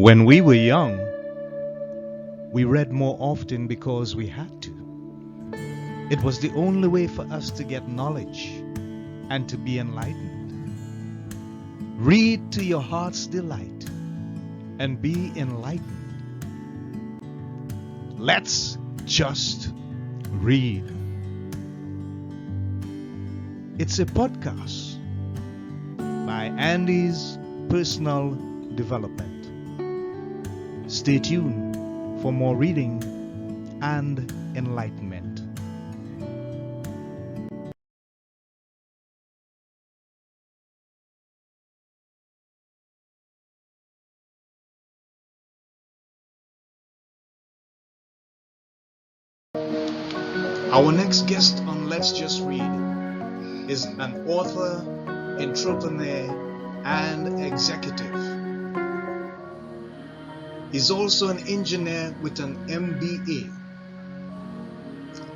When we were young, we read more often because we had to. It was the only way for us to get knowledge and to be enlightened. Read to your heart's delight and be enlightened. Let's just read. It's a podcast by Andy's Personal Development. Stay tuned for more reading and enlightenment. Our next guest on Let's Just Read is an author, entrepreneur, and executive. He's also an engineer with an MBA.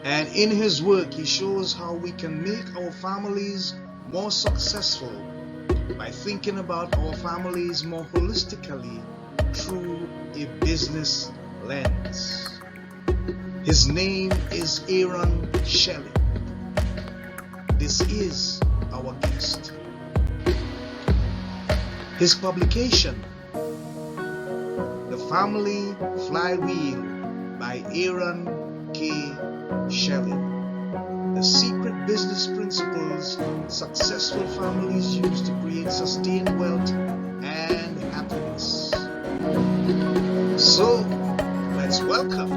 And in his work, he shows how we can make our families more successful by thinking about our families more holistically through a business lens. His name is Shelley. This is our guest. His publication, The Family Flywheel by Aaron K. Shelley. The secret business principles successful families use to create sustained wealth and happiness. So, let's welcome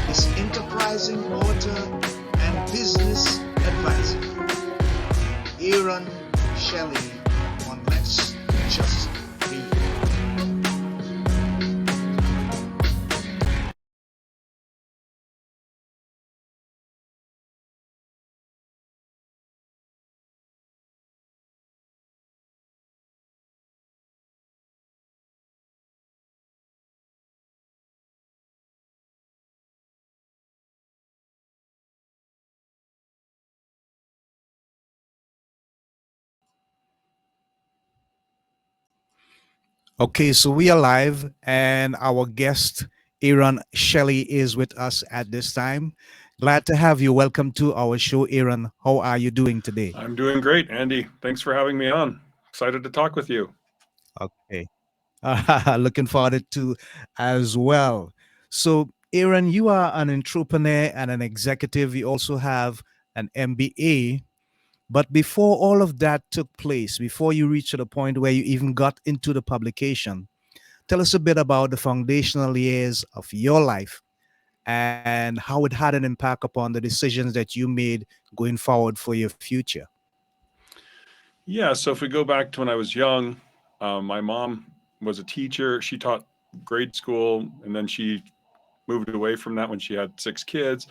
this enterprising author and business advisor, Aaron Shelley, on Let's Just Read. Okay, so we are live, and our guest, Aaron Shelley, is with us at this time. Glad to have you. Welcome to our show, Aaron. How are you doing today? I'm doing great, Andy. Thanks for having me on. Excited to talk with you. Okay. Looking forward to as well. So, Aaron, you are an entrepreneur and an executive. You also have an MBA. But before all of that took place, before you reached to the point where you even got into the publication, tell us a bit about the foundational years of your life and how it had an impact upon the decisions that you made going forward for your future. Yeah, so if we go back to when I was young, my mom was a teacher. She taught grade school, and then she moved away from that when she had 6 kids.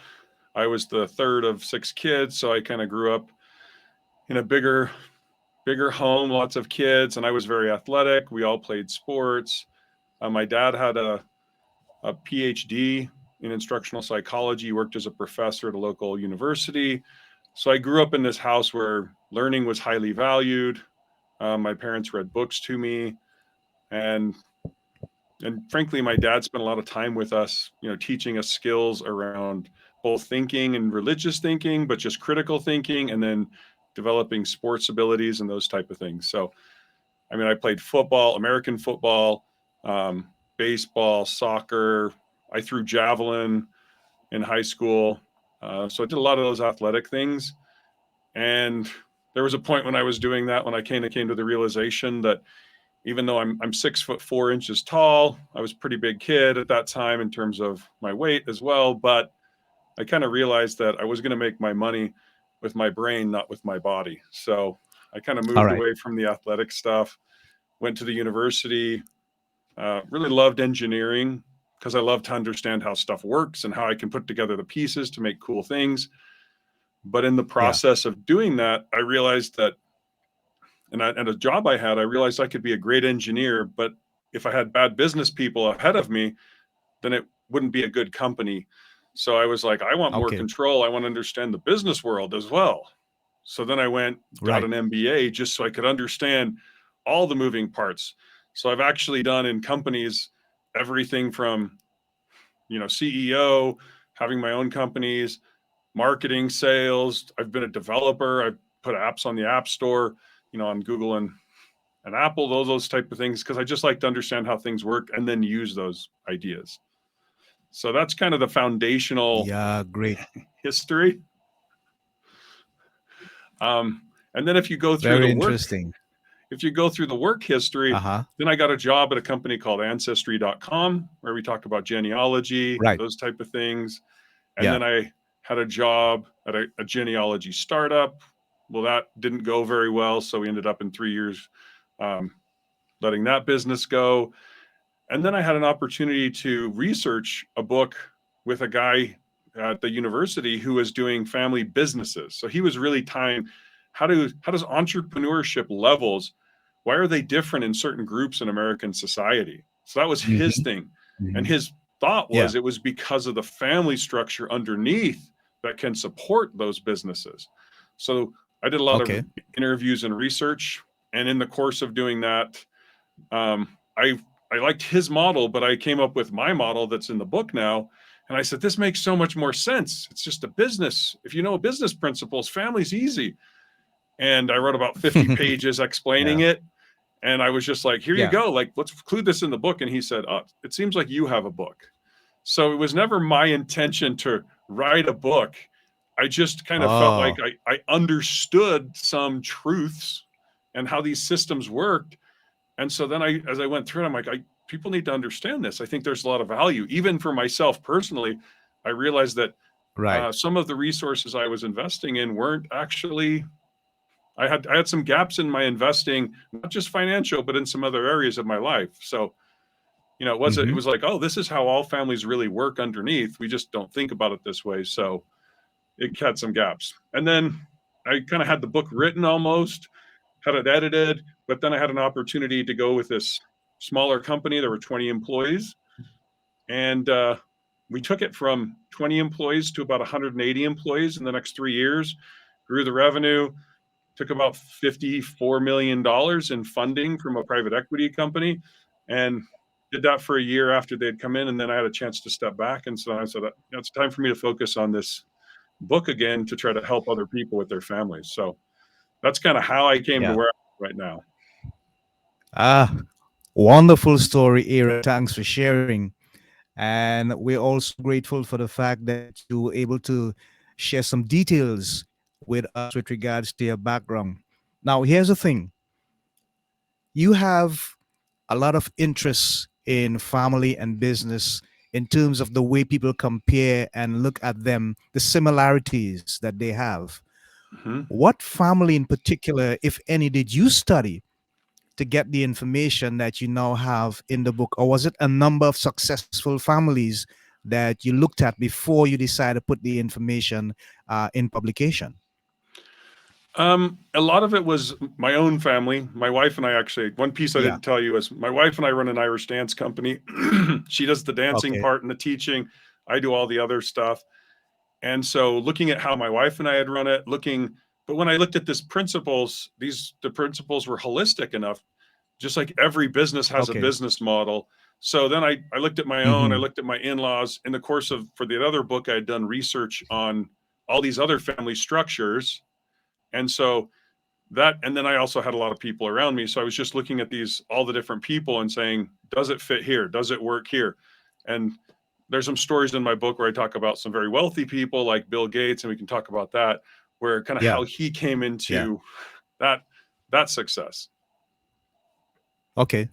I was the third of 6 kids, so I kind of grew up in a bigger home, lots of kids, and I was very athletic. We all played sports. My dad had a PhD in instructional psychology, worked as a professor at a local university. So I grew up in this house where learning was highly valued. My parents read books to me, and frankly, my dad spent a lot of time with us, teaching us skills around both thinking and religious thinking, but just critical thinking, and then developing sports abilities and those type of things. So, I mean, I played football, American football, baseball, soccer. I threw javelin in high school. So I did a lot of those athletic things. And there was a point when I was doing that when I kind of came to the realization that even though I'm 6'4" tall, I was a pretty big kid at that time in terms of my weight as well. But I kind of realized that I was going to make my money with my brain, not with my body. So I kind of All moved right. away from the athletic stuff, went to the university, really loved engineering because I love to understand how stuff works and how I can put together the pieces to make cool things. But in the Yeah. process of doing that, I realized that, and a job I had, I realized I could be a great engineer, but if I had bad business people ahead of me, then it wouldn't be a good company. So I was like, I want more Okay. control. I want to understand the business world as well. So then I went, got Right. an MBA just so I could understand all the moving parts. So I've actually done in companies everything from, CEO, having my own companies, marketing, sales. I've been a developer. I've put apps on the App Store, on Google and Apple, those type of things, because I just like to understand how things work and then use those ideas. So that's kind of the foundational Yeah, great. history. Um, and then Very interesting. if you go through the work history, Uh-huh. then I got a job at a company called Ancestry.com, where we talk about genealogy, Right. those type of things. And Yeah. then I had a job at a genealogy startup. Well, that didn't go very well, so we ended up in 3 years um, letting that business go. And then I had an opportunity to research a book with a guy at the university who was doing family businesses. So he was really tying how does entrepreneurship levels, why are they different in certain groups in American society? So that was his Hmm. thing. And Hmm. his thought Yeah. was it was because of the family structure underneath that can support those businesses. So I did a lot of Okay. interviews and research. And in the course of doing that, um, I liked his model, but I came up with my model that's in the book now. And I said, this makes so much more sense. It's just a business. If you know business principles, family's easy. And I wrote about 50 pages explaining Yeah. it. And I was just like, here you Yeah. go. Like, let's include this in the book. And he said, it seems like you have a book. So it was never my intention to write a book. I just kind of felt like Oh, I understood some truths and how these systems worked. And so then as I went through it, I'm like, people need to understand this. I think there's a lot of value, even for myself personally. I realized that right. some of the resources I was investing in weren't actually. I had some gaps in my investing, not just financial, but in some other areas of my life. So it Hmm. was like, oh, this is how all families really work underneath. We just don't think about it this way. So it had some gaps. And then I kind of had the book written almost, had it edited, but then I had an opportunity to go with this smaller company. There were 20 employees, and we took it from 20 employees to about 180 employees in the next 3 years. Grew the revenue, took about $54 million in funding from a private equity company, and did that for a year after they'd come in. And then I had a chance to step back, and so I said, it's time for me to focus on this book again to try to help other people with their families. So that's kind of how I came to Yeah. where I'm right now. Ah, wonderful story, Aaron. Thanks for sharing. And we're also grateful for the fact that you were able to share some details with us with regards to your background. Now, here's the thing, you have a lot of interests in family and business in terms of the way people compare and look at them, the similarities that they have. Mm-hmm. What family in particular, if any, did you study to get the information that you now have in the book? Or was it a number of successful families that you looked at before you decided to put the information in publication? A lot of it was my own family. My wife and I actually, one piece I Yeah. didn't tell you is my wife and I run an Irish dance company. She does the dancing Okay. part and the teaching. I do all the other stuff. And so looking at how my wife and I had run it, but when I looked at this principles, the principles were holistic enough, just like every business has a Okay. business model. So then I looked at my own, I Hmm. looked at my in-laws. In the course of, for the other book, I had done research on all these other family structures. And so and then I also had a lot of people around me. So I was just looking at all the different people and saying, does it fit here? Does it work here? And there's some stories in my book where I talk about some very wealthy people like Bill Gates, and we can talk about that, where kind of Yeah. how he came Yeah. into that that success. Okay.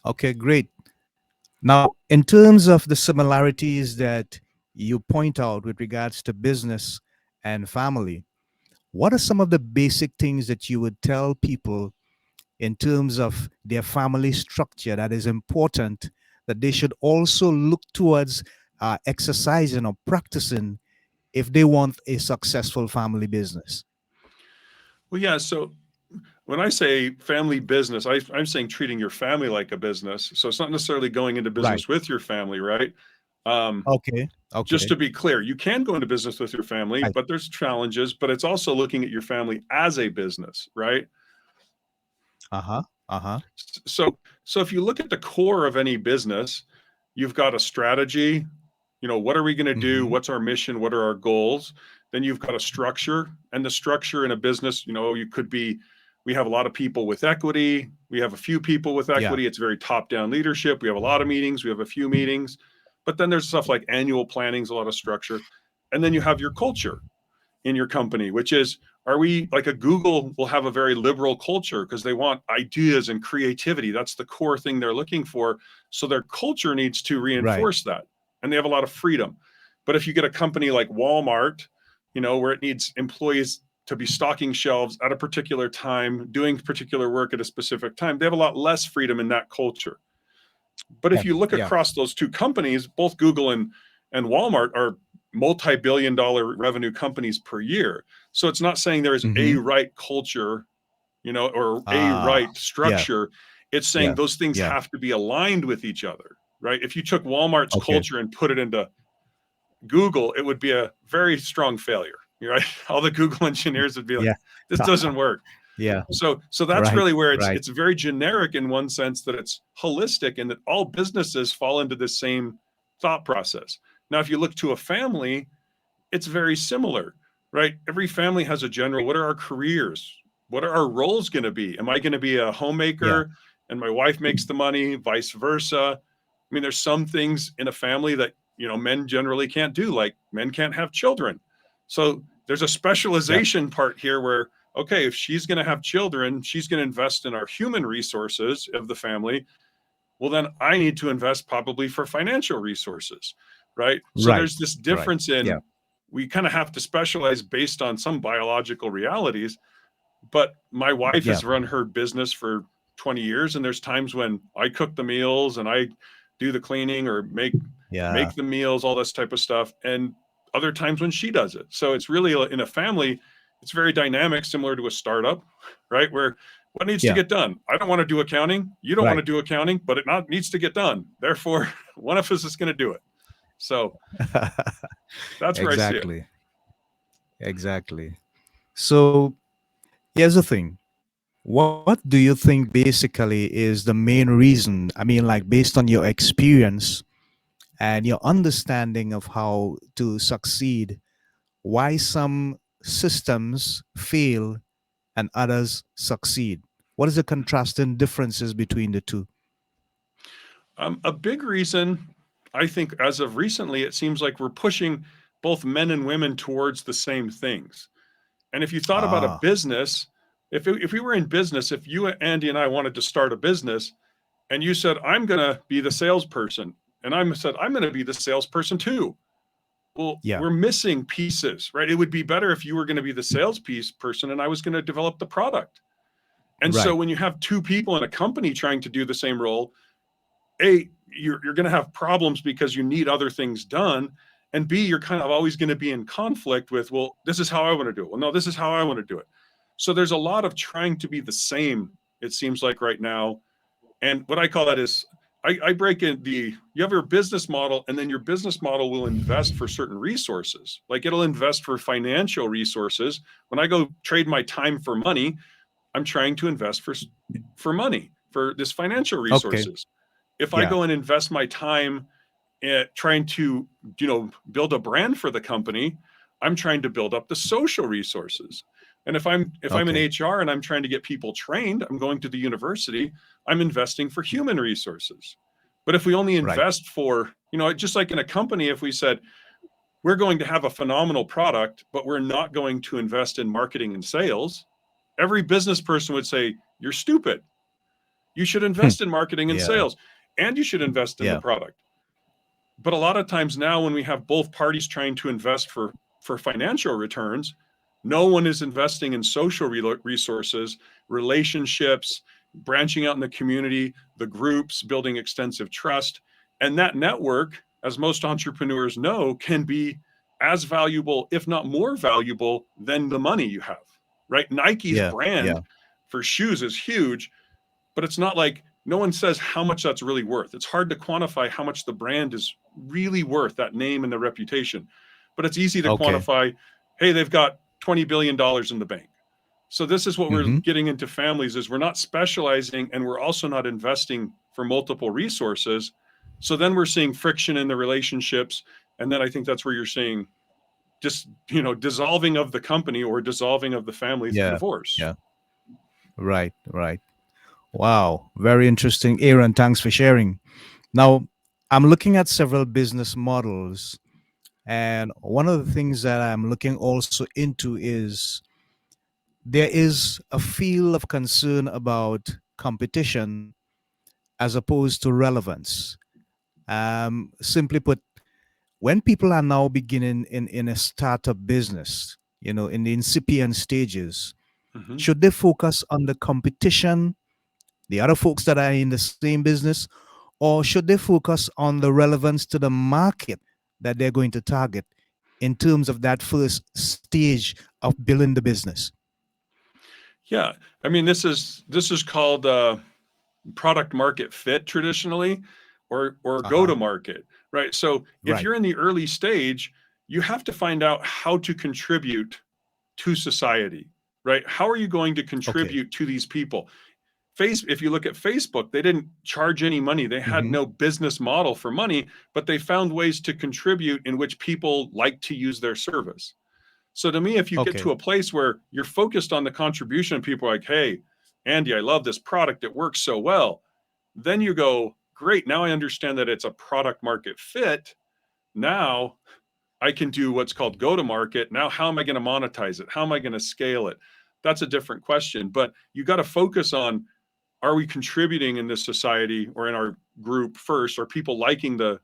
Okay. Great. Now, in terms of the similarities that you point out with regards to business and family, what are some of the basic things that you would tell people in terms of their family structure that is important that they should also look towards exercising or practicing if they want a successful family business? Well, yeah. So when I say family business, I'm saying treating your family like a business. So it's not necessarily going into Right. business with your family, right? Um, Okay. just Okay. to be clear, you can go into business with your family, Right. but there's challenges. But it's also looking at your family as a business, right? Uh huh. Uh-huh. So if you look at the core of any business, you've got a strategy. What are we going to do? Mm-hmm. What's our mission? What are our goals? Then you've got a structure, and the structure in a business, you could be, we have a lot of people with equity. We have a few people with Yeah. equity. It's very top down leadership. We have a lot of meetings. We have a few meetings, but then there's stuff like annual planning's a lot of structure. And then you have your culture in your company, which is, are we like a Google will have a very liberal culture because they want ideas and creativity. That's the core thing they're looking for. So their culture needs to Right. reinforce that. And they have a lot of freedom. But if you get a company like Walmart, where it needs employees to be stocking shelves at a particular time, doing particular work at a specific time, they have a lot less freedom in that culture. But if Yeah. you look Yeah. across those two companies, both Google and Walmart are multi-billion dollar revenue companies per year. So it's not saying there is a Mm-hmm. right culture, or a Ah. right Yeah. structure. It's saying Yeah. those things Yeah. have to be aligned with each other, right? If you took Walmart's Okay. culture and put it into Google, it would be a very strong failure, right? All the Google engineers would be like, Yeah. this doesn't work. Yeah. So that's Right. really where it's Right. it's very generic in one sense, that it's holistic and that all businesses fall into the same thought process. Now, if you look to a family, it's very similar, right? Every family has a general, what are our careers? What are our roles going to be? Am I going to be a Yeah. homemaker and my wife makes the money, vice versa? I mean, there's some things in a family that, men generally can't do, like men can't have children. So there's a Yep. specialization part here where, okay, if she's going to have children, she's going to invest in our human resources of the family. Well, then I need to invest probably for financial resources, right? So Right. there's this Right. difference Yeah. in, we kind of have to specialize based on some biological realities. But my wife Yeah. has run her business for 20 years, and there's times when I cook the meals and I do the cleaning or Yeah. make the meals, all this type of stuff, and other times when she does it. So it's really in a family, it's very dynamic, similar to a startup, right? Where what needs to Yeah. get done? I don't want to do accounting. You don't want Right. to do accounting, but it not needs to get done. Therefore, one of us is going to do it. So that's where I see it. Exactly. Exactly. So here's the thing. What do you think basically is the main reason? I mean, like based on your experience and your understanding of how to succeed, why some systems fail and others succeed? What is the contrasting differences between the two? A big reason, I think, as of recently, it seems like we're pushing both men and women towards the same things. And if you thought about a Ah, business, if we were in business, if you, Andy, and I wanted to start a business, and you said, I'm going to be the salesperson, and I said, I'm going to be the salesperson too. Well, yeah, we're missing pieces, right? It would be better if you were going to be the sales piece person and I was going to develop the product. And so right. when you have two people in a company trying to do the same role, A, you're going to have problems because you need other things done. And B, you're kind of always going to be in conflict with, well, this is how I want to do it. Well, no, this is how I want to do it. So there's a lot of trying to be the same, it seems like right now. And what I call that is, I break in you have your business model, and then your business model will invest for certain resources. Like it'll invest for financial resources. When I go trade my time for money, I'm trying to invest for money, for this financial Okay. resources. If I Yeah. go and invest my time at trying to, build a brand for the company, I'm trying to build up the social resources. And if I'm in Okay. HR and I'm trying to get people trained, I'm going to the university, I'm investing for human resources. But if we only Right. invest for, just like in a company, if we said we're going to have a phenomenal product, but we're not going to invest in marketing and sales, every business person would say, you're stupid. You should Hmm. invest in marketing and Yeah. sales, and you should invest in the Yeah. product. But a lot of times now, when we have both parties trying to invest for financial returns, no one is investing in social resources, relationships, branching out in the community, the groups, building extensive trust. And that network, as most entrepreneurs know, can be as valuable, if not more valuable, than the money you have, right? Nike's Yeah. brand Yeah. for shoes is huge, but it's not like, no one says how much that's really worth. It's hard to quantify how much the brand is really worth, that name and the reputation. But it's easy to Okay. quantify, hey, they've got $20 billion in the bank. So this is what we're Mm-hmm. getting into families is we're not specializing and we're also not investing for multiple resources. So then we're seeing friction in the relationships. And then I think that's where you're seeing just, dissolving of the company or dissolving of the family through Yeah. divorce. Yeah. Right. Right. Wow. Very interesting. Aaron, thanks for sharing. Now, I'm looking at several business models, and one of the things that I'm looking also into is there is a feel of concern about competition as opposed to relevance. Simply put, when people are now beginning in a startup business, in the incipient stages, Hmm. should they focus on the competition, the other folks that are in the same business, or should they focus on the relevance to the market that they're going to target in terms of that first stage of building the business? Yeah. I mean, this is called product market fit traditionally, or Uh go huh. to market, right? So if Right. you're in the early stage, you have to find out how to contribute to society, right? How are you going to Okay. contribute to these people? If you look at Facebook, they didn't charge any money. They had Mm-hmm. no business model for money, but they found ways to contribute in which people like to use their service. So to me, if you get to Okay. a place where you're focused on the contribution and people are like, hey, Andy, I love this product. It works so well. Then you go, great. Now I understand that it's a product market fit. Now I can do what's called go to market. Now, how am I going to monetize it? How am I going to scale it? That's a different question. But you got to focus on, are we contributing in this society or in our group first? Are people liking the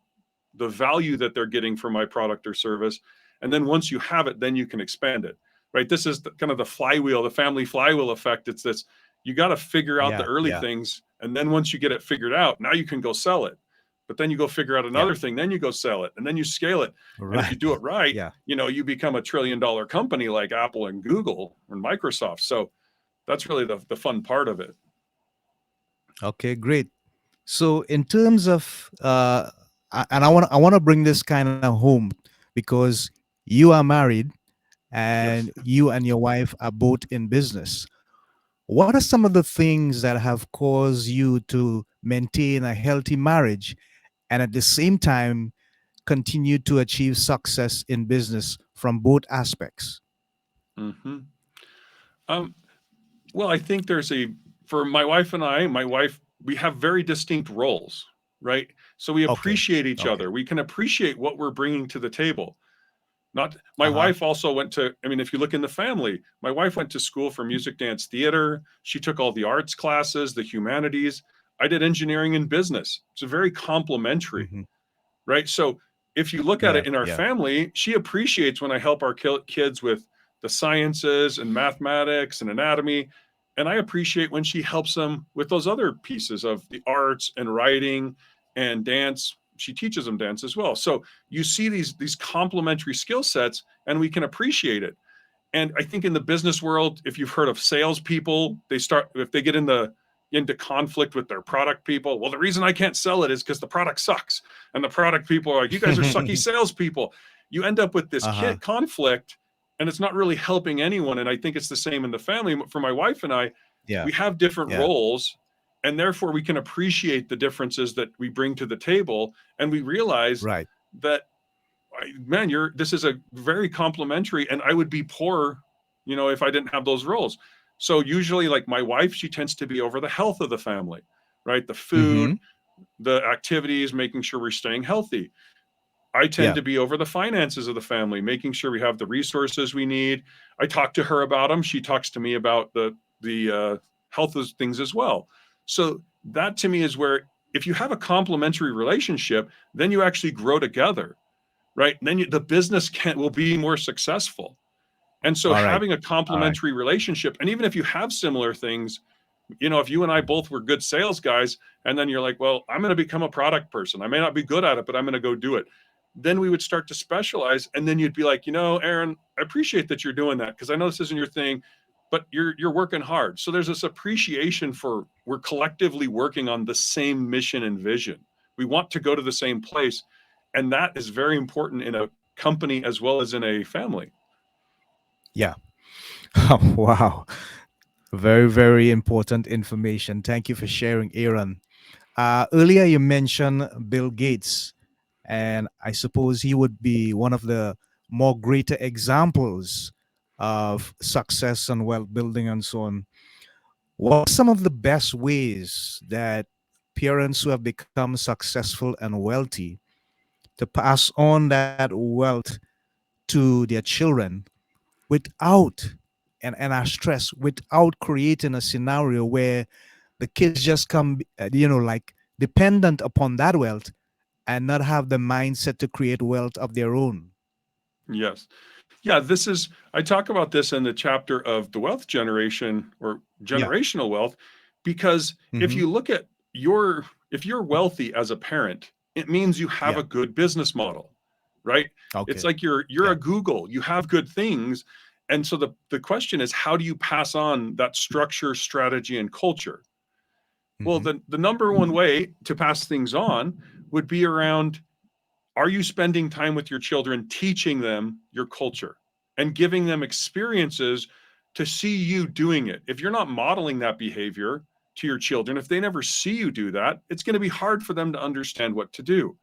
value that they're getting from my product or service? And then once you have it, then you can expand it, right? This is kind of the flywheel, the family flywheel effect. It's this, you got to figure out the Yeah. early Yeah. things. And then once you get it figured out, now you can go sell it. But then you go figure out Yeah. another thing, then you go sell it, and then you scale it. And if you Right. do it right, Yeah. you become a $1 trillion company like Apple and Google and Microsoft. So that's really the fun part of it. Okay. Great. So, in terms of, and I want to bring this kind of home because you are married Yes. and you and your wife are both in business. What are some of the things that have caused you to maintain a healthy marriage and at the same time continue to achieve success in business from both aspects? Hmm. Um, Well, I think for my wife and I, we have very distinct roles, right? So we Okay. appreciate each Okay. other. We can appreciate what we're bringing to the table. Not My Uh huh. wife also I mean, if you look in the family, my wife went to school for music, dance, theater. She took all the arts classes, the humanities. I did engineering and business. It's very complementary, Hmm. right? So if you look at Yeah. it in our Yeah. family, she appreciates when I help our kids with the sciences and mathematics and anatomy. And I appreciate when she helps them with those other pieces of the arts and writing and dance. She teaches them dance as well. So you see these complementary skill sets, and we can appreciate it. And I think in the business world, if you've heard of salespeople, if they get into conflict with their product people. Well, the reason I can't sell it is because the product sucks, and the product people are like, "You guys are sucky salespeople." You end up with this Uh huh. conflict, and it's not really helping anyone. And I think it's the same in the family. For my wife and I, Yeah. we have different Yeah. roles, and therefore we can appreciate the differences that we bring to the table, and we realize Right. that man, this is a very complimentary, and I would be poor, if I didn't have those roles. So usually, like my wife, she tends to be over the health of the family, right? The food, Hmm. the activities, making sure we're staying healthy. I tend Yeah. to be over the finances of the family, making sure we have the resources we need. I talk to her about them. She talks to me about the health of things as well. So that to me is where, if you have a complementary relationship, then you actually grow together, right? And then the business will be more successful. And so All right. having a All right. complementary relationship, and even if you have similar things, if you and I both were good sales guys, and then you're like, well, I'm going to become a product person. I may not be good at it, but I'm going to go do it. Then we would start to specialize, and then you'd be like, Aaron, I appreciate that you're doing that because I know this isn't your thing, but you're working hard. So there's this appreciation for, we're collectively working on the same mission and vision. We want to go to the same place, and that is very important in a company as well as in a family. Yeah. Wow. Very, very important information. Thank you for sharing, Aaron. Earlier, you mentioned Bill Gates, and I suppose he would be one of the more greater examples of success and wealth building and so on. What are some of the best ways that parents who have become successful and wealthy to pass on that wealth to their children without and are stressed without creating a scenario where the kids just come, like dependent upon that wealth and not have the mindset to create wealth of their own. Yes. Yeah, this is, I talk about this in the chapter of the wealth generation or Yeah. generational wealth, because if Mm-hmm. you look at if you're wealthy as a parent, it means you have Yeah. a good business model, right? It's Okay. like you're Yeah. a Google, you have good things. And so the question is, how do you pass on that structure, strategy, and culture? Well, Mm-hmm. the number one way to pass things on would be around, are you spending time with your children teaching them your culture and giving them experiences to see you doing it? If you're not modeling that behavior to your children, if they never see you do that, it's going to be hard for them to understand what to do.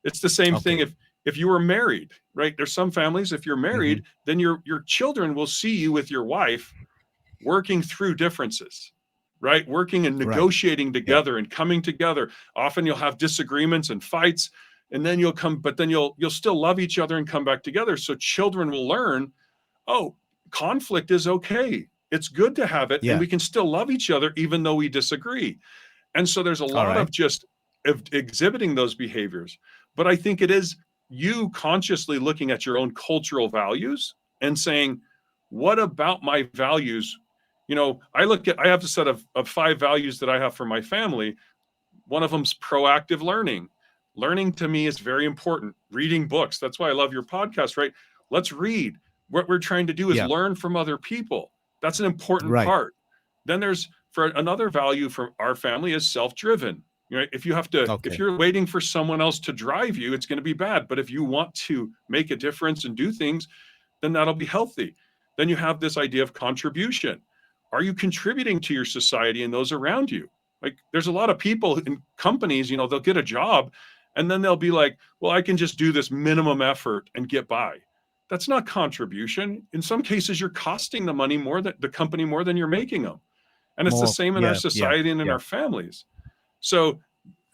It's the same thing Okay. if you were married, right? There's some families, if you're Mm-hmm. married, then your children will see you with your wife working through differences, right? Working and Right. negotiating Yeah. together and coming together. Often you'll have disagreements and fights, and then but then you'll still love each other and come back together. So children will learn, oh, conflict is okay. It's good to have it, and Yeah. we can still love each other even though we disagree. And so there's a All lot right. of just of exhibiting those behaviors. But I think it is you consciously looking at your own cultural values and saying, what about my values? I have a set of five values that I have for my family. One of them's proactive learning. Learning to me is very important. Reading books. That's why I love your podcast, right? Let's read. What we're trying to do is Yeah. learn from other people. That's an important Right. part. Then there's for another value for our family is self-driven. If Okay. you're waiting for someone else to drive you, it's going to be bad. But if you want to make a difference and do things, then that'll be healthy. Then you have this idea of contribution. Are you contributing to your society and those around you? Like there's a lot of people in companies, they'll get a job and then they'll be like, well, I can just do this minimum effort and get by. That's not contribution. In some cases, you're costing the company more than you're making them. And it's the More. same in our Yeah. Yeah. society and in Yeah. our families. So,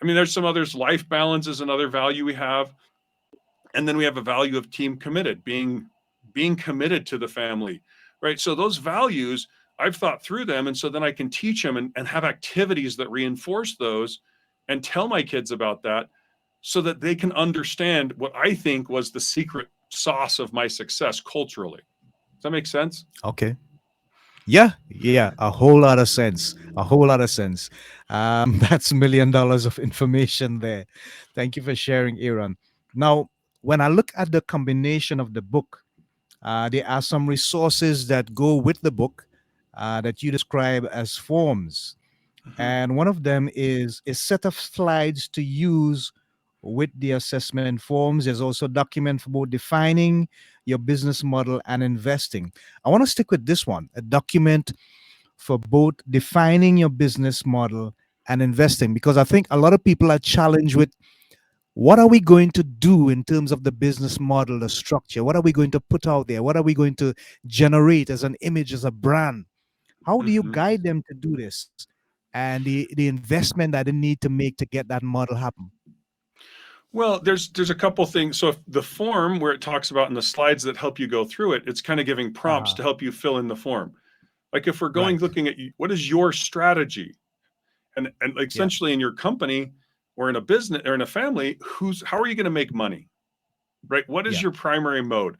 I mean, there's some others. Life balance is another value we have, and then we have a value of team committed, being committed to the family, right? So those values, I've thought through them, and so then I can teach them and have activities that reinforce those and tell my kids about that so that they can understand what I think was the secret sauce of my success culturally. Does that make sense? Okay. Yeah. Yeah. A whole lot of sense. A whole lot of sense. That's $1 million of information there. Thank you for sharing, Aaron. Now, when I look at the combination of the book, there are some resources that go with the book that you describe as forms. Mm-hmm. And one of them is a set of slides to use with the assessment forms. There's also a document for both defining your business model and investing. I want to stick with this one, a document for both defining your business model and investing, because I think a lot of people are challenged with what are we going to do in terms of the business model, the structure? What are we going to put out there? What are we going to generate as an image, as a brand? How do you Mm-hmm. guide them to do this? And the investment that they need to make to get that model happen. Well, there's a couple things. So if the form where it talks about in the slides that help you go through it, it's kind of giving prompts Uh-huh. to help you fill in the form. Like if we're going Right. looking at what is your strategy, and like Yeah. essentially in your company or in a business or in a family, how are you going to make money, right? What is Yeah. your primary mode?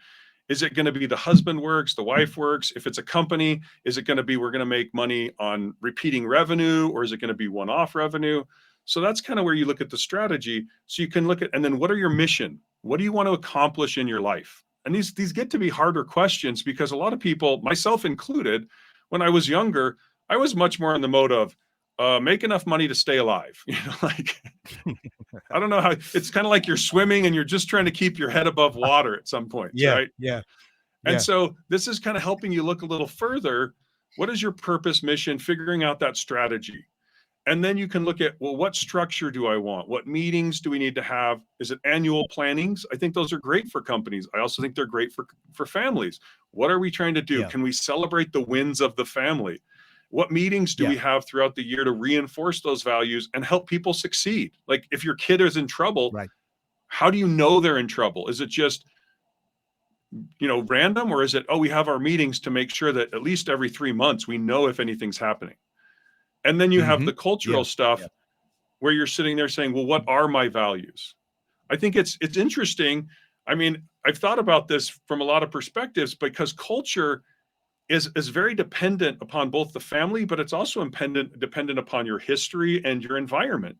Is it going to be the husband works, the wife works? If it's a company, is it going to be we're going to make money on repeating revenue, or is it going to be one-off revenue? So that's kind of where you look at the strategy. So you can look at, and then what are your mission? What do you want to accomplish in your life? And these get to be harder questions because a lot of people, myself included, when I was younger, I was much more in the mode of make enough money to stay alive. Like I don't know how it's kind of like you're swimming and you're just trying to keep your head above water at some points, Yeah. right? Yeah. And Yeah. so this is kind of helping you look a little further. What is your purpose, mission, figuring out that strategy? And then you can look at, well, what structure do I want? What meetings do we need to have? Is it annual plannings? I think those are great for companies. I also think they're great for families. What are we trying to do? Yeah. Can we celebrate the wins of the family? What meetings do we Yeah. have throughout the year to reinforce those values and help people succeed? Like if your kid is in trouble, Right. how do you know they're in trouble? Is it just, random, or is it, oh, we have our meetings to make sure that at least every 3 months we know if anything's happening? And then you have Mm-hmm. the cultural Yeah. stuff Yeah. where you're sitting there saying, well, what are my values? I think it's interesting. I mean, I've thought about this from a lot of perspectives because culture is very dependent upon both the family, but it's also dependent upon your history and your environment.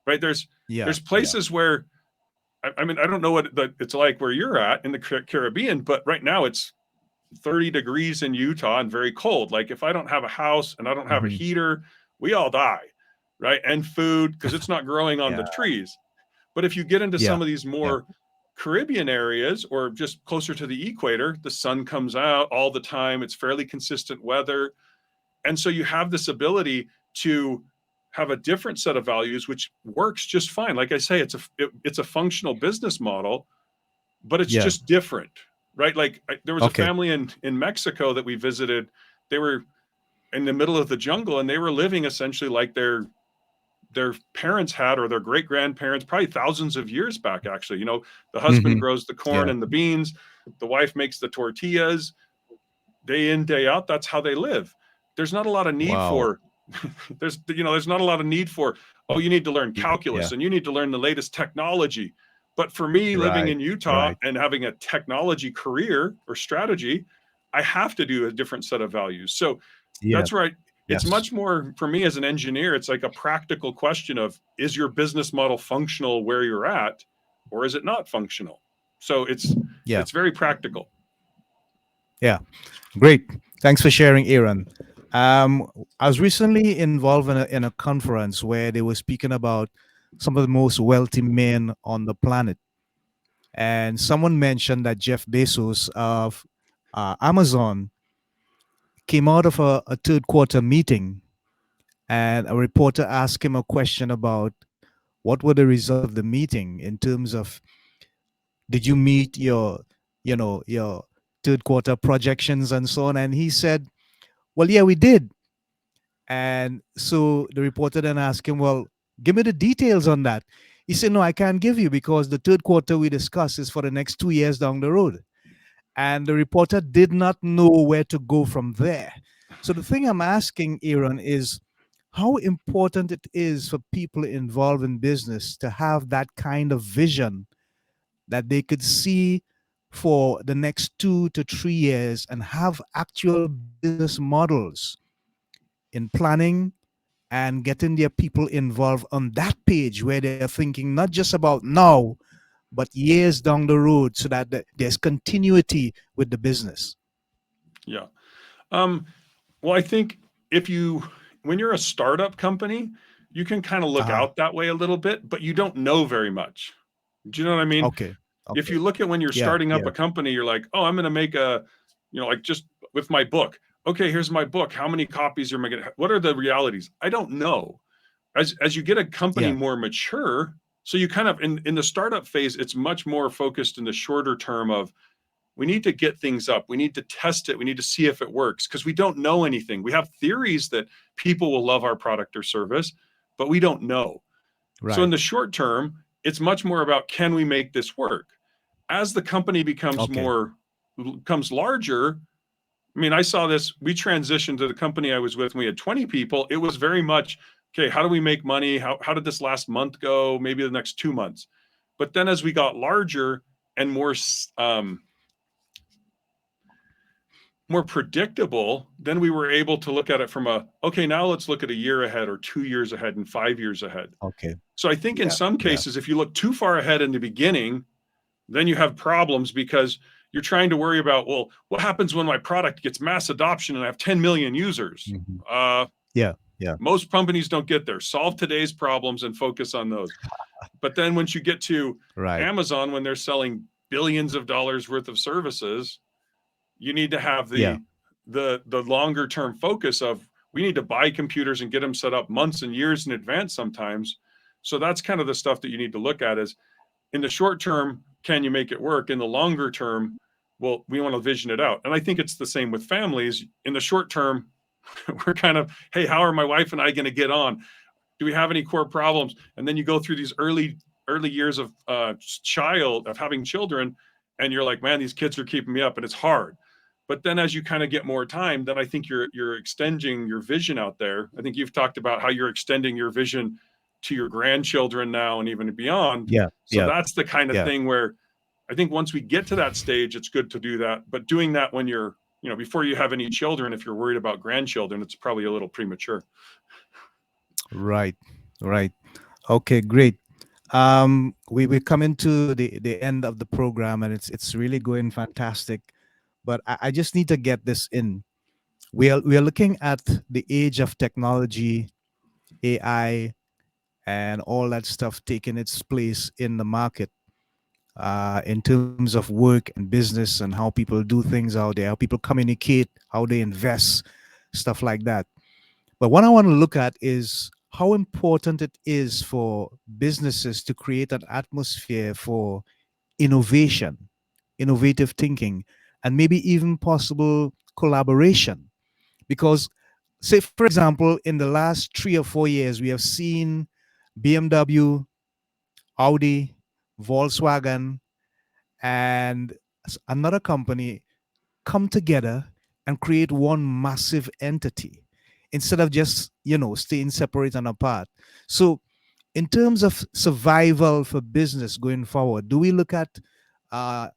Right? There's Yeah. Yeah. places where I mean, I don't know what it's like where you're at in the Caribbean, but right now it's 30 degrees in Utah and very cold. Like if I don't have a house and I don't have a Mm-hmm. heater, we all die, right? And food because it's not growing on Yeah. the trees. But if you get into Yeah. some of these Yeah. more Caribbean areas or just closer to the equator, the sun comes out all the time. It's fairly consistent weather. And so you have this ability to have a different set of values, which works just fine. Like I say, it's a functional business model, but it's Yeah. just different, right? Like there was a Okay. family in Mexico that we visited. They were in the middle of the jungle and they were living essentially like their parents had or their great grandparents, probably thousands of years back. Actually, the husband Mm-hmm. grows the corn Yeah. and the beans, the wife makes the tortillas, day in day out. That's how they live. There's not a lot of need Wow. for there's not a lot of need for, oh, you need to learn Yeah. calculus and you need to learn the latest technology. But for me, living Right. in Utah Right. and having a technology career or strategy, I have to do a different set of values. So Yeah. that's right. It's Yes. much more for me as an engineer. It's like a practical question of, is your business model functional where you're at, or is it not functional? So Yeah. it's very practical. Yeah. Great. Thanks for sharing, Aaron. I was recently involved in a conference where they were speaking about some of the most wealthy men on the planet. And someone mentioned that Jeff Bezos of Amazon came out of a third quarter meeting, and a reporter asked him a question about what were the results of the meeting in terms of, did you meet your third quarter projections and so on? And he said, well, yeah, we did. And so the reporter then asked him, well, give me the details on that. He said, no, I can't give you because the third quarter we discussed is for the next 2 years down the road. And the reporter did not know where to go from there. So the thing I'm asking, Aaron, is how important it is for people involved in business to have that kind of vision that they could see for the next 2 to 3 years and have actual business models in planning and getting their people involved on that page where they're thinking not just about now, but years down the road so that there's continuity with the business. Yeah. Um, well, I think if you, when you're a startup company, you can kind of look Uh-huh. out that way a little bit, but you don't know very much. Do you know what I mean? Okay. If Okay. you look at when you're Yeah. starting up Yeah. a company, you're like, oh, I'm going to make like just with my book. Okay, here's my book. How many copies are I going to? What are the realities? I don't know. As you get a company Yeah. more mature, so you kind of in the startup phase, it's much more focused in the shorter term of we need to get things up. We need to test it. We need to see if it works because we don't know anything. We have theories that people will love our product or service, but we don't know. So in Right. the short term, it's much more about can we make this work? As the company Okay. becomes larger, I mean, I saw this. We transitioned to the company I was with. And we had 20 people. It was very much okay. How do we make money? How did this last month go? Maybe the next 2 months. But then as we got larger and more predictable, then we were able to look at it from okay, now let's look at a year ahead or 2 years ahead and 5 years ahead. Okay. So I think in Yeah. some Yeah. cases, if you look too far ahead in the beginning, then you have problems because you're trying to worry about, well, what happens when my product gets mass adoption and I have 10 million users? Mhm. Uh, Yeah. Yeah. most companies don't get there. Solve today's problems and focus on those. But then once you get to Right. Amazon, when they're selling billions of dollars worth of services, You need to have Yeah. the longer term focus of, we need to buy computers and get them set up months and years in advance sometimes. So that's kind of the stuff that you need to look at is, in the short term, can you make it work? In the longer term, well, we want to vision it out. And I think it's the same with families. In the short term, we're kind of, hey, how are my wife and I going to get on? Do we have any core problems? And then you go through these early years of child of having children, and you're like, man, these kids are keeping me up, and it's hard. But then as you kind of get more time, then I think you're extending your vision out there. I think you've talked about how you're extending your vision to your grandchildren now and even beyond. Yeah. So Yeah. that's the kind of Yeah. thing where I think once we get to that stage, it's good to do that. But doing that when you're, before you have any children, if you're worried about grandchildren, it's probably a little premature. Right. Right. Okay, great. We're coming to the end of the program, and it's really going fantastic. But I just need to get this in. We are looking at the age of technology, AI, and all that stuff taking its place in the market, in terms of work and business and how people do things out there, how people communicate, how they invest, stuff like that. But what I want to look at is how important it is for businesses to create an atmosphere for innovation, innovative thinking, and maybe even possible collaboration. Because, say, for example, in the last 3 or 4 years, we have seen BMW, Audi, Volkswagen, and another company come together and create one massive entity instead of just, staying separate and apart. So, in terms of survival for business going forward, do we look at uh,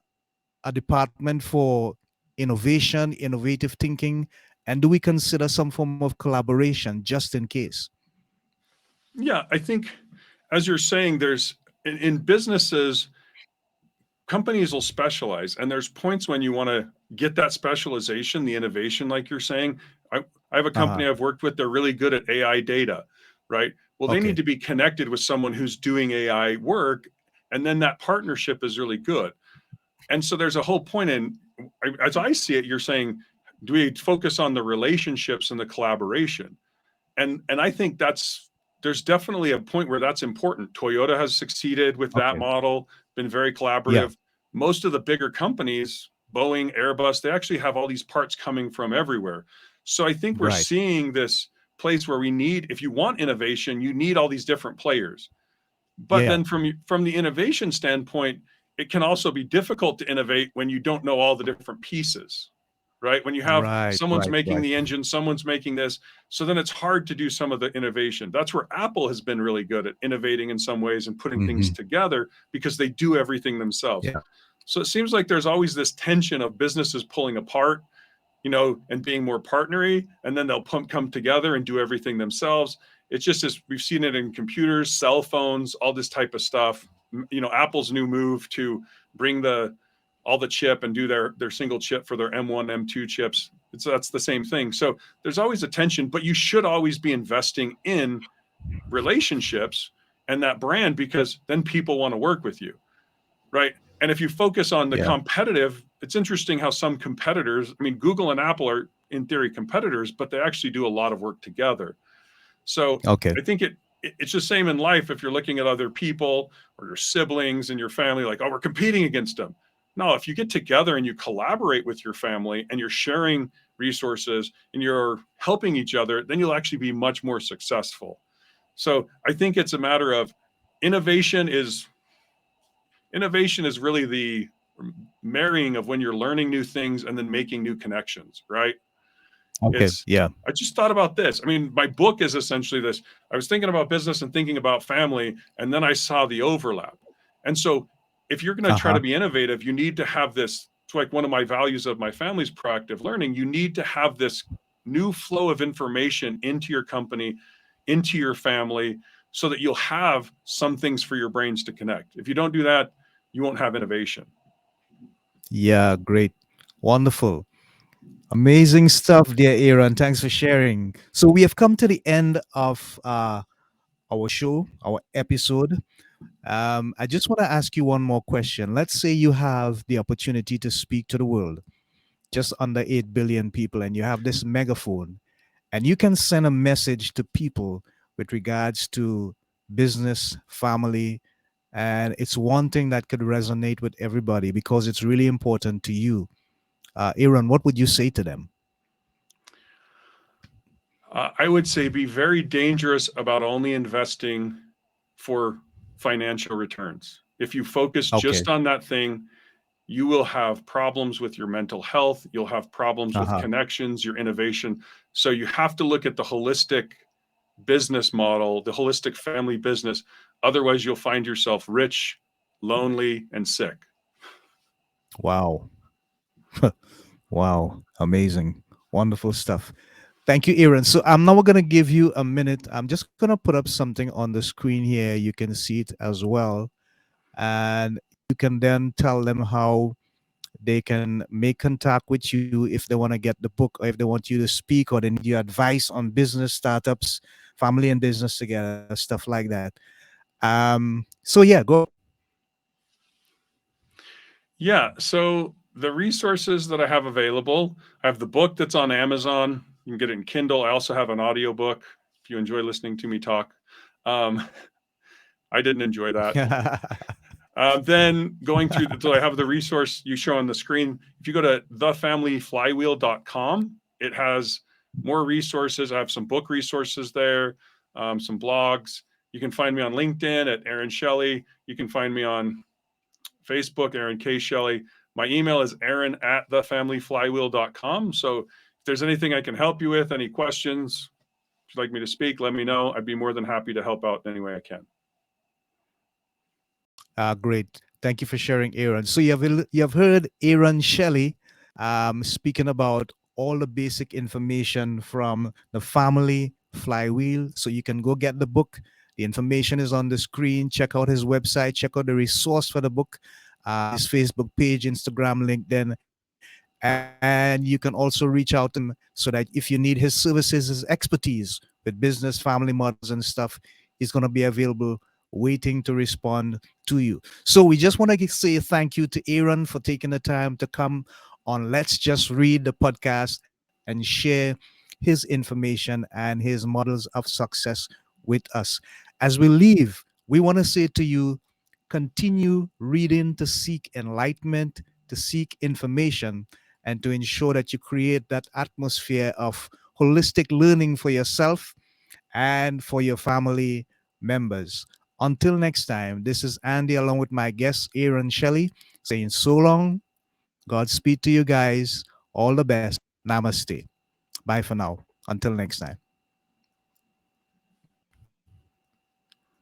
a department for innovation, innovative thinking, and do we consider some form of collaboration just in case? Yeah, I think, as you're saying, there's in businesses, companies will specialize, and there's points when you want to get that specialization, the innovation, like you're saying. I have a Uh-huh. company I've worked with, they're really good at AI data, right? Well, they need Okay. to be connected with someone who's doing AI work, and then that partnership is really good. And so there's a whole point in, as I see it, you're saying, do we focus on the relationships and the collaboration? And I think there's definitely a point where that's important. Toyota has succeeded with that Okay. model, been very Yeah. collaborative. Most of the bigger companies, Boeing, Airbus, they actually have all these parts coming from everywhere. So I think we're Right. seeing this place where we need, if you want innovation, you need all these different players. But Yeah. then from the innovation standpoint, it can also be difficult to innovate when you don't know all the different pieces, right? When you have Right. someone's Right. making Right. the engine, someone's making this, so then it's hard to do some of the innovation. That's where Apple has been really good at innovating in some ways and putting things Hmm. together, because they do everything themselves. Yeah. So it seems like there's always this tension of businesses pulling apart, and being more partnery, and then they'll come together and do everything themselves. It's just as we've seen it in computers, cell phones, all this type of stuff. Apple's new move to bring the all the chip and do their single chip for their M1, M2 chips. That's the same thing. So there's always a tension, but you should always be investing in relationships and that brand, because then people want to work with you, right? And if you focus on the Yeah. competitive, it's interesting how some competitors, I mean, Google and Apple are in theory competitors, but they actually do a lot of work together. So Okay. I think it's the same in life. If you're looking at other people or your siblings and your family, like, oh, we're competing against them. No, if you get together and you collaborate with your family and you're sharing resources and you're helping each other, then you'll actually be much more successful. So I think it's a matter of innovation is innovation is really the marrying of when you're learning new things and then making new connections, right? Okay. It's Yeah. I just thought about this. I mean, my book is essentially this. I was thinking about business and thinking about family, and then I saw the overlap. And so if you're going to try Uh-huh. to be innovative, you need to have this. It's like one of my values of my family's proactive learning. You need to have this new flow of information into your company, into your family, so that you'll have some things for your brains to connect. If you don't do that, you won't have innovation. Yeah. Great. Wonderful. Amazing stuff, dear Aaron. Thanks for sharing. So we have come to the end of our show, our episode. I just want to ask you one more question. Let's say you have the opportunity to speak to the world just under 8 billion people, and you have this megaphone, and you can send a message to people with regards to business, family, and it's one thing that could resonate with everybody because it's really important to you. Aaron, what would you say to them? I would say be very dangerous about only investing for financial returns. If you focus Okay. just on that thing, you will have problems with your mental health. You'll have problems with Uh-huh. connections, your innovation. So you have to look at the holistic business model, the holistic family business. Otherwise, you'll find yourself rich, lonely, and sick. Wow. Wow. Amazing. Wonderful stuff. Thank you, Aaron. So I'm now going to give you a minute. I'm just going to put up something on the screen here. You can see it as well. And you can then tell them how they can make contact with you if they want to get the book, or if they want you to speak, or they need your advice on business startups, family and business together, stuff like that. So yeah, go. Yeah. So the resources that I have available, I have the book that's on Amazon. You can get it in Kindle. I also have an audio book if you enjoy listening to me talk. Um, I didn't enjoy that. Then going through, so I have the resource you show on the screen. If you go to thefamilyflywheel.com, it has more resources. I have some book resources there, some blogs. You can find me on LinkedIn at Aaron Shelley. You can find me on Facebook, Aaron K. Shelley. My email is aaron at thefamilyflywheel.com. So if there's anything I can help you with, any questions, if you'd like me to speak, let me know. I'd be more than happy to help out in any way I can. Great. Thank you for sharing, Aaron. So you have heard Aaron Shelley speaking about all the basic information from the family flywheel. So you can go get the book. The information is on the screen. Check out his website. Check out the resource for the book, his Facebook page, Instagram, LinkedIn, and you can also reach out to him so that if you need his services, his expertise with business, family models, and stuff, he's going to be available, waiting to respond to you. So we just want to say thank you to Aaron for taking the time to come on Let's Just Read the podcast and share his information and his models of success with us. As we leave, we want to say to you, continue reading to seek enlightenment, to seek information, and to ensure that you create that atmosphere of holistic learning for yourself and for your family members. Until next time, this is Andy along with my guest, Aaron Shelley, saying so long. Godspeed to you guys. All the best. Namaste. Bye for now. Until next time.